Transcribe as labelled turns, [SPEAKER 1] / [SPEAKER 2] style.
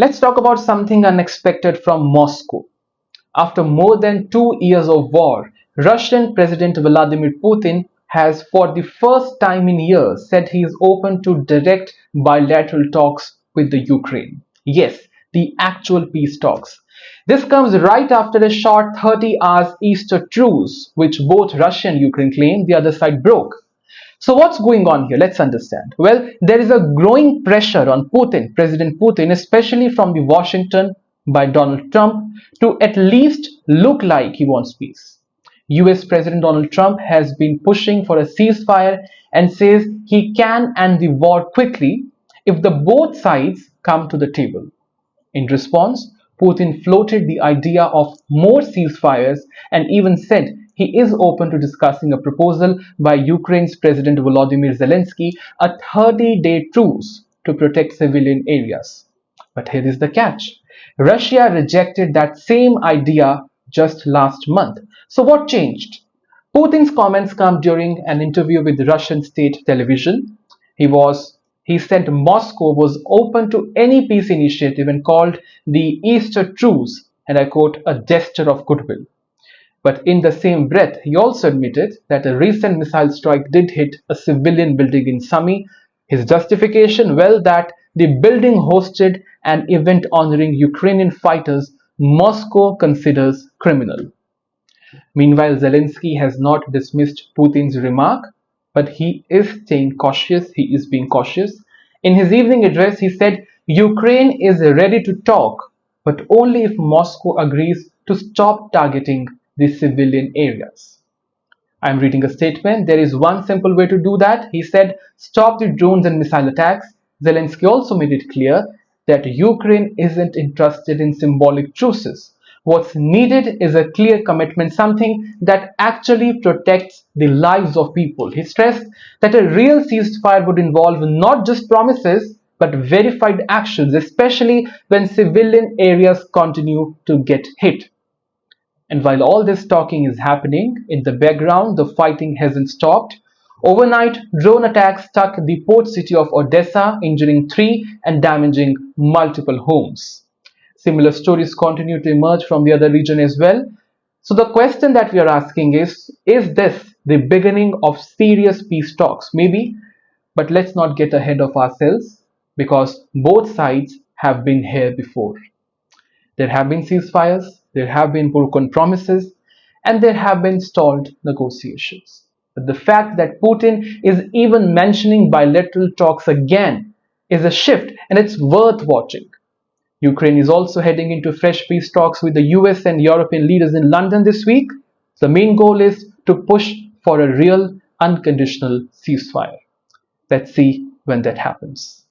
[SPEAKER 1] Let's talk about something unexpected from Moscow. After more than 2 years of war, Russian President Vladimir Putin has, for the first time in years, said he is open to direct bilateral talks with the Ukraine. Yes, the actual peace talks. This comes right after a short 30 hours Easter truce, which both Russia and Ukraine claim the other side broke. So what's going on here? Let's understand. Well, there is a growing pressure on Putin, President Putin, especially from the Washington by Donald Trump, to at least look like he wants peace. US President Donald Trump has been pushing for a ceasefire and says he can end the war quickly if the both sides come to the table. In response, Putin floated the idea of more ceasefires and even said he is open to discussing a proposal by Ukraine's President Volodymyr Zelensky, a 30-day truce to protect civilian areas. But here is the catch. Russia rejected that same idea just last month. So what changed? Putin's comments come during an interview with Russian state television. He said Moscow was open to any peace initiative and called the Easter truce, and I quote, a gesture of goodwill. But in the same breath, he also admitted that a recent missile strike did hit a civilian building in Sumy. His justification, well, that the building hosted an event honoring Ukrainian fighters Moscow considers criminal. Meanwhile, Zelensky has not dismissed Putin's remark, but he is staying cautious. He is being cautious. In his evening address, he said Ukraine is ready to talk, but only if Moscow agrees to stop targeting the civilian areas. I'm reading a statement. There is one simple way to do that. He said, stop the drones and missile attacks. Zelensky also made it clear that Ukraine isn't interested in symbolic truces. What's needed is a clear commitment, something that actually protects the lives of people. He stressed that a real ceasefire would involve not just promises, but verified actions, especially when civilian areas continue to get hit. And while all this talking is happening, in the background, the fighting hasn't stopped. Overnight, drone attacks struck the port city of Odessa, injuring 3 and damaging multiple homes. Similar stories continue to emerge from the other region as well. So the question that we are asking is this the beginning of serious peace talks? Maybe, but let's not get ahead of ourselves because both sides have been here before. There have been ceasefires, there have been broken promises, and there have been stalled negotiations. But the fact that Putin is even mentioning bilateral talks again is a shift, and it's worth watching. Ukraine is also heading into fresh peace talks with the US and European leaders in London this week. The main goal is to push for a real unconditional ceasefire. Let's see when that happens.